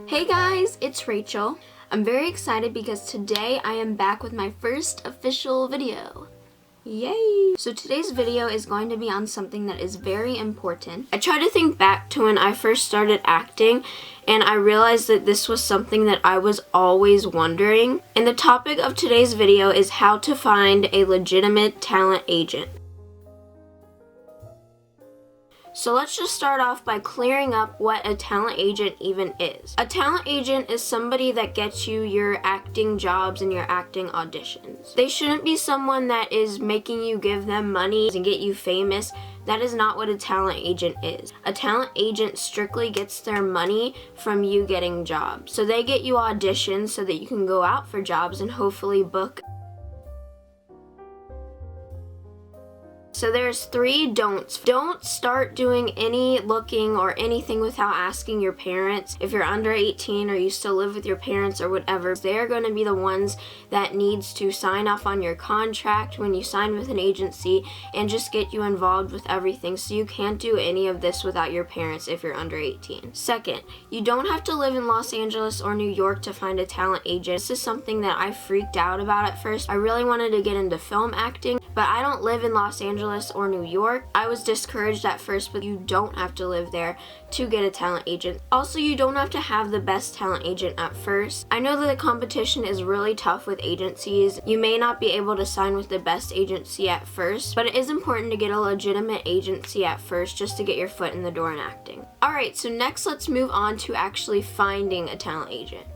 Hey guys, it's Rachel. I'm very excited because today I am back with my first official video. Yay! So today's video is going to be on something that is very important. I tried to think back to when I first started acting, and I realized that this was something that I was always wondering. And the topic of today's video is how to find a legitimate talent agent. So let's just start off by clearing up what a talent agent even is. A talent agent is somebody that gets you your acting jobs and your acting auditions. They shouldn't be someone that is making you give them money and get you famous. That is not what a talent agent is. A talent agent strictly gets their money from you getting jobs. So they get you auditions so that you can go out for jobs and hopefully book. So there's 3 don'ts. Don't start doing any looking or anything without asking your parents. If you're under 18 or you still live with your parents or whatever, they're going to be the ones that needs to sign off on your contract when you sign with an agency and just get you involved with everything. So you can't do any of this without your parents if you're under 18. Second, you don't have to live in Los Angeles or New York to find a talent agent. This is something that I freaked out about at first. I really wanted to get into film acting, but I don't live in Los Angeles or New York. I was discouraged at first, but you don't have to live there to get a talent agent. Also, you don't have to have the best talent agent at first. I know that the competition is really tough with agencies. You may not be able to sign with the best agency at first, but it is important to get a legitimate agency at first just to get your foot in the door in acting. Alright, so next let's move on to actually finding a talent agent.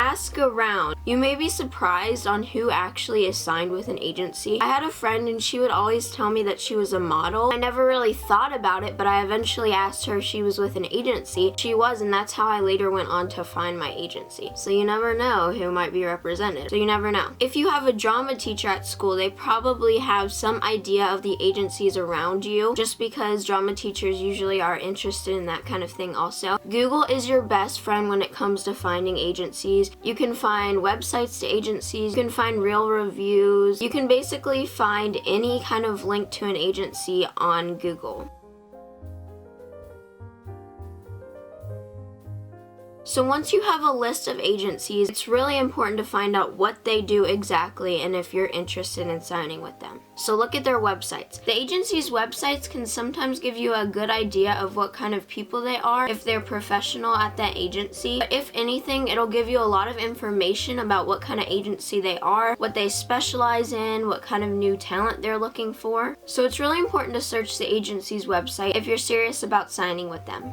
Ask around. You may be surprised on who actually is signed with an agency. I had a friend and she would always tell me that she was a model. I never really thought about it, but I eventually asked her if she was with an agency. She was, and that's how I later went on to find my agency. So you never know who might be represented. So you never know. If you have a drama teacher at school, they probably have some idea of the agencies around you, just because drama teachers usually are interested in that kind of thing also. Google is your best friend when it comes to finding agencies. You can find websites to agencies, you can find real reviews, you can basically find any kind of link to an agency on Google. So once you have a list of agencies, it's really important to find out what they do exactly and if you're interested in signing with them. So look at their websites. The agency's websites can sometimes give you a good idea of what kind of people they are, if they're professional at that agency. But if anything, it'll give you a lot of information about what kind of agency they are, what they specialize in, what kind of new talent they're looking for. So it's really important to search the agency's website if you're serious about signing with them.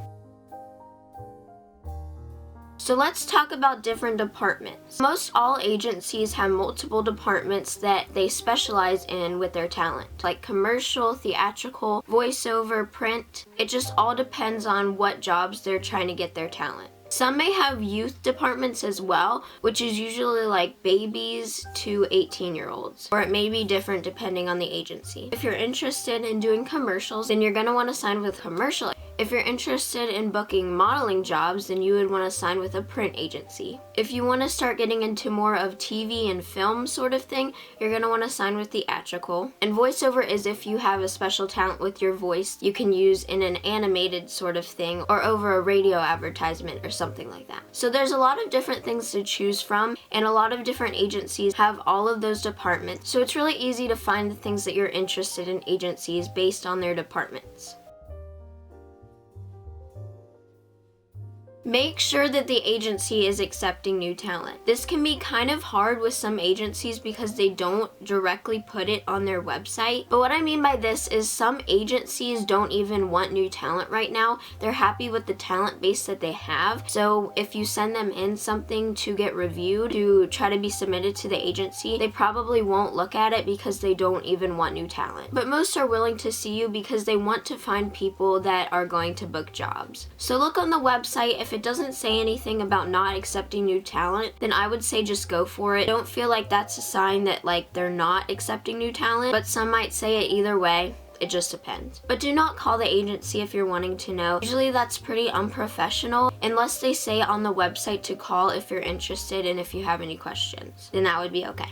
So let's talk about different departments. Most all agencies have multiple departments that they specialize in with their talent, like commercial, theatrical, voiceover, print. It just all depends on what jobs they're trying to get their talent. Some may have youth departments as well, which is usually like babies to 18-year-olds, or it may be different depending on the agency. If you're interested in doing commercials, then you're going to want to sign with commercial. If you're interested in booking modeling jobs, then you would want to sign with a print agency. If you want to start getting into more of TV and film sort of thing, you're going to want to sign with theatrical. And voiceover is if you have a special talent with your voice you can use in an animated sort of thing or over a radio advertisement or something like that. So there's a lot of different things to choose from, and a lot of different agencies have all of those departments. So it's really easy to find the things that you're interested in agencies based on their departments. Make sure that the agency is accepting new talent. This can be kind of hard with some agencies because they don't directly put it on their website. But what I mean by this is some agencies don't even want new talent right now. They're happy with the talent base that they have. So if you send them in something to get reviewed, to try to be submitted to the agency, they probably won't look at it because they don't even want new talent. But most are willing to see you because they want to find people that are going to book jobs. So look on the website. If it doesn't say anything about not accepting new talent, then I would say just go for it. Don't feel like that's a sign that like they're not accepting new talent, but some might say it either way. It just depends. But do not call the agency if you're wanting to know. Usually that's pretty unprofessional unless they say on the website to call if you're interested and if you have any questions. Then that would be okay.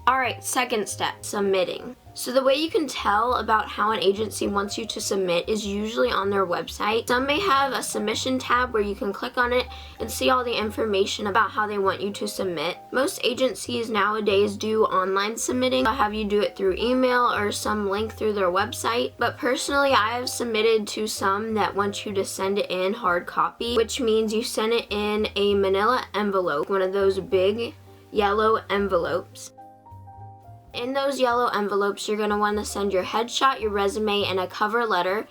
Alright, second step, submitting. So the way you can tell about how an agency wants you to submit is usually on their website. Some may have a submission tab where you can click on it and see all the information about how they want you to submit. Most agencies nowadays do online submitting. They'll have you do it through email or some link through their website. But personally, I have submitted to some that want you to send it in hard copy, which means you send it in a manila envelope, one of those big yellow envelopes. In those yellow envelopes, you're going to want to send your headshot, your resume, and a cover letter.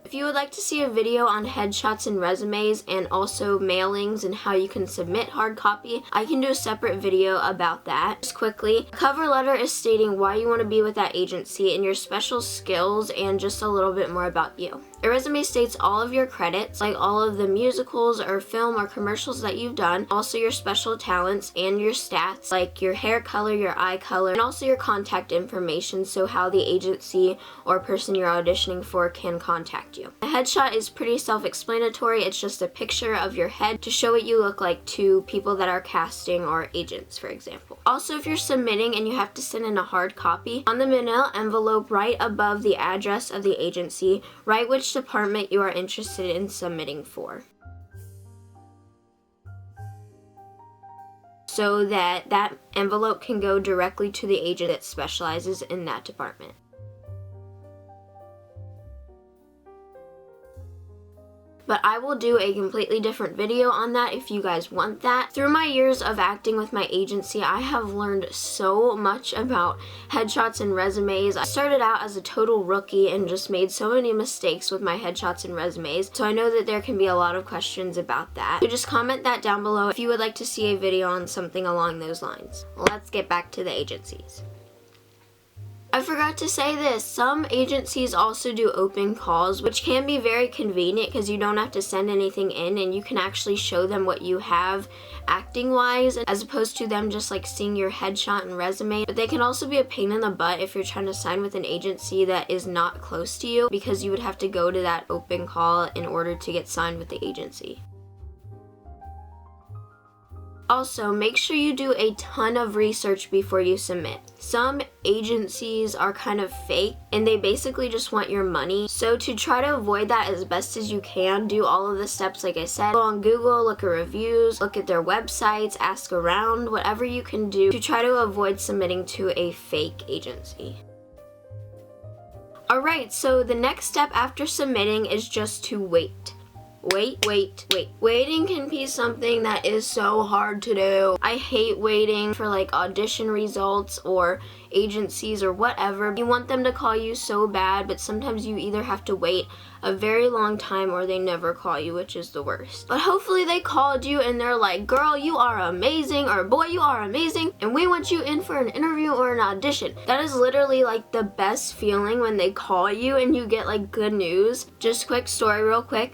If you would like to see a video on headshots and resumes and also mailings and how you can submit hard copy, I can do a separate video about that. Just quickly, a cover letter is stating why you want to be with that agency and your special skills and just a little bit more about you. A resume states all of your credits, like all of the musicals or film or commercials that you've done, also your special talents and your stats, like your hair color, your eye color, and also your contact information, so how the agency or person you're auditioning for can contact you. A headshot is pretty self-explanatory. It's just a picture of your head to show what you look like to people that are casting or agents, for example. Also, if you're submitting and you have to send in a hard copy, on the manila envelope right above the address of the agency, write which department you are interested in submitting for, so that envelope can go directly to the agent that specializes in that department. But I will do a completely different video on that if you guys want that. Through my years of acting with my agency, I have learned so much about headshots and resumes. I started out as a total rookie and just made so many mistakes with my headshots and resumes, so I know that there can be a lot of questions about that. So just comment that down below if you would like to see a video on something along those lines. Let's get back to the agencies. I forgot to say this, some agencies also do open calls, which can be very convenient because you don't have to send anything in and you can actually show them what you have acting wise, as opposed to them just like seeing your headshot and resume. But they can also be a pain in the butt if you're trying to sign with an agency that is not close to you, because you would have to go to that open call in order to get signed with the agency. Also, make sure you do a ton of research before you submit. Some agencies are kind of fake and they basically just want your money. So to try to avoid that as best as you can, do all of the steps like I said. Go on Google, look at reviews, look at their websites, ask around, whatever you can do to try to avoid submitting to a fake agency. Alright, so the next step after submitting is just to wait. Wait. Waiting can be something that is so hard to do. I hate waiting for like audition results or agencies or whatever. You want them to call you so bad, but sometimes you either have to wait a very long time or they never call you, which is the worst. But hopefully they called you and they're like, girl, you are amazing, or boy, you are amazing, and we want you in for an interview or an audition. That is literally like the best feeling when they call you and you get like good news. Just quick story real quick.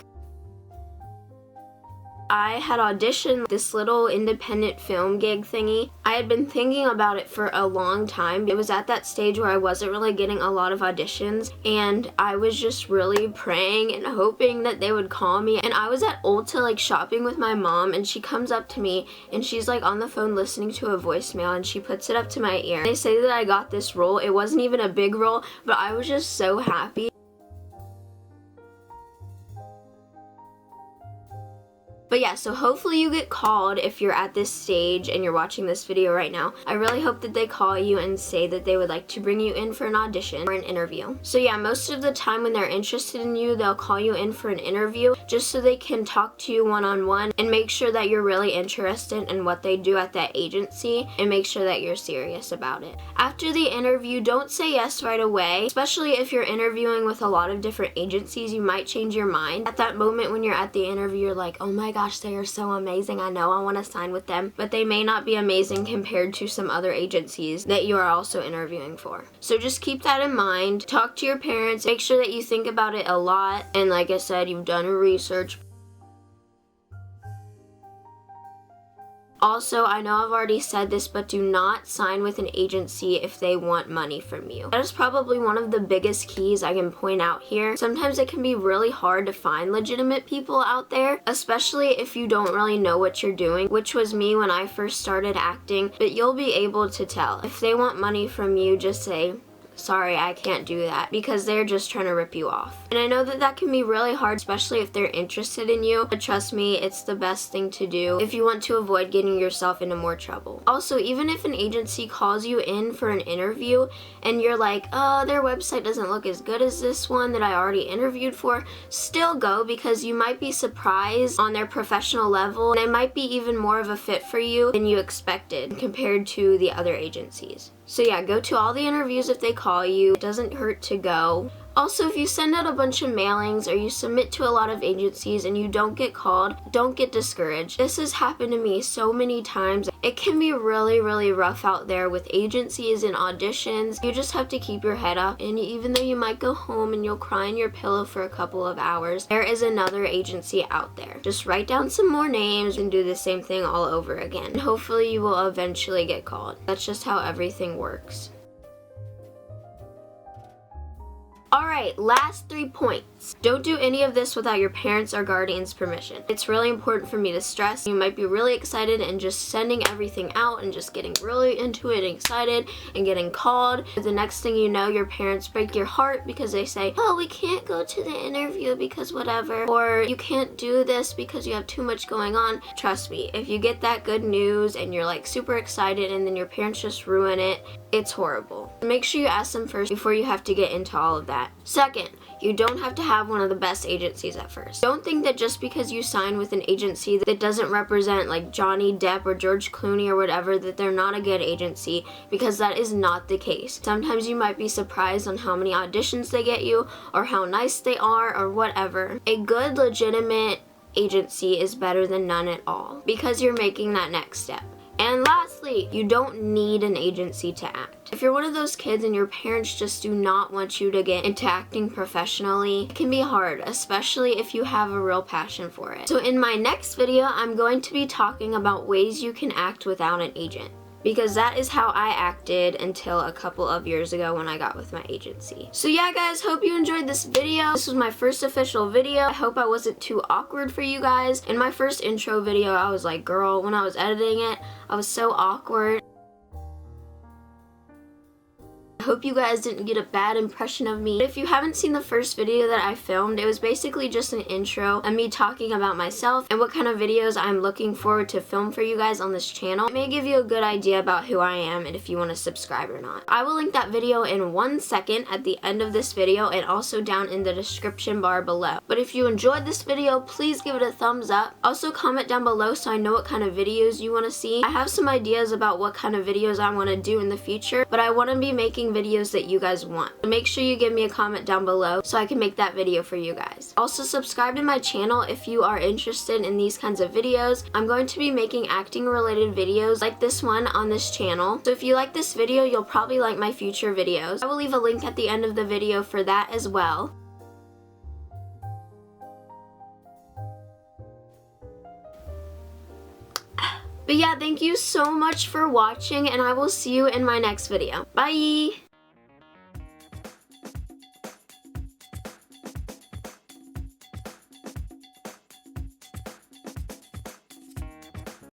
I had auditioned this little independent film gig thingy. I had been thinking about it for a long time. It was at that stage where I wasn't really getting a lot of auditions and I was just really praying and hoping that they would call me. And I was at Ulta like shopping with my mom and she comes up to me and she's like on the phone listening to a voicemail and she puts it up to my ear. They say that I got this role. It wasn't even a big role, but I was just so happy. But yeah, so hopefully you get called if you're at this stage and you're watching this video right now. I really hope that they call you and say that they would like to bring you in for an audition or an interview. So yeah, most of the time when they're interested in you, they'll call you in for an interview just so they can talk to you one-on-one and make sure that you're really interested in what they do at that agency and make sure that you're serious about it. After the interview, don't say yes right away, especially if you're interviewing with a lot of different agencies. You might change your mind. At that moment when you're at the interview, you're like, oh my gosh, they are so amazing. I know I want to sign with them, but they may not be amazing compared to some other agencies that you are also interviewing for. So just keep that in mind. Talk to your parents. Make sure that you think about it a lot. And like I said, you've done your research. Also, I know I've already said this, but do not sign with an agency if they want money from you. That is probably one of the biggest keys I can point out here. Sometimes it can be really hard to find legitimate people out there, especially if you don't really know what you're doing, which was me when I first started acting, but you'll be able to tell. If they want money from you, just say, sorry, I can't do that, because they're just trying to rip you off. And I know that that can be really hard, especially if they're interested in you, but trust me, it's the best thing to do if you want to avoid getting yourself into more trouble. Also, even if an agency calls you in for an interview and you're like, oh, their website doesn't look as good as this one that I already interviewed for, still go, because you might be surprised on their professional level, and it might be even more of a fit for you than you expected compared to the other agencies. So yeah, go to all the interviews if they call you. It doesn't hurt to go. Also, if you send out a bunch of mailings or you submit to a lot of agencies and you don't get called, don't get discouraged. This has happened to me so many times. It can be really, really rough out there with agencies and auditions. You just have to keep your head up, and even though you might go home and you'll cry in your pillow for a couple of hours, there is another agency out there. Just write down some more names and do the same thing all over again. And hopefully you will eventually get called. That's just how everything works. Alright, last 3 points. Don't do any of this without your parents' or guardians' permission. It's really important for me to stress. You might be really excited and just sending everything out and just getting really into it and excited and getting called. But the next thing you know, your parents break your heart because they say, oh, we can't go to the interview because whatever, or you can't do this because you have too much going on. Trust me, if you get that good news and you're like super excited and then your parents just ruin it, it's horrible. Make sure you ask them first before you have to get into all of that. Second, you don't have to have one of the best agencies at first. Don't think that just because you sign with an agency that doesn't represent like Johnny Depp or George Clooney or whatever, that they're not a good agency, because that is not the case. Sometimes you might be surprised on how many auditions they get you or how nice they are or whatever. A good, legitimate agency is better than none at all, because you're making that next step. And lastly, you don't need an agency to act. If you're one of those kids and your parents just do not want you to get into acting professionally, it can be hard, especially if you have a real passion for it. So in my next video, I'm going to be talking about ways you can act without an agent, because that is how I acted until a couple of years ago when I got with my agency. So yeah guys, hope you enjoyed this video. This was my first official video. I hope I wasn't too awkward for you guys. In my first intro video, I was like, girl, when I was editing it, I was so awkward. I hope you guys didn't get a bad impression of me. If you haven't seen the first video that I filmed, it was basically just an intro and me talking about myself and what kind of videos I'm looking forward to film for you guys on this channel. It may give you a good idea about who I am and if you want to subscribe or not. I will link that video in 1 second at the end of this video and also down in the description bar below. But if you enjoyed this video, please give it a thumbs up. Also comment down below so I know what kind of videos you want to see. I have some ideas about what kind of videos I want to do in the future, but I want to be making videos that you guys want. So make sure you give me a comment down below so I can make that video for you guys. Also subscribe to my channel if you are interested in these kinds of videos. I'm going to be making acting related videos like this one on this channel. So if you like this video, you'll probably like my future videos. I will leave a link at the end of the video for that as well. But yeah, thank you so much for watching, and I will see you in my next video. Bye!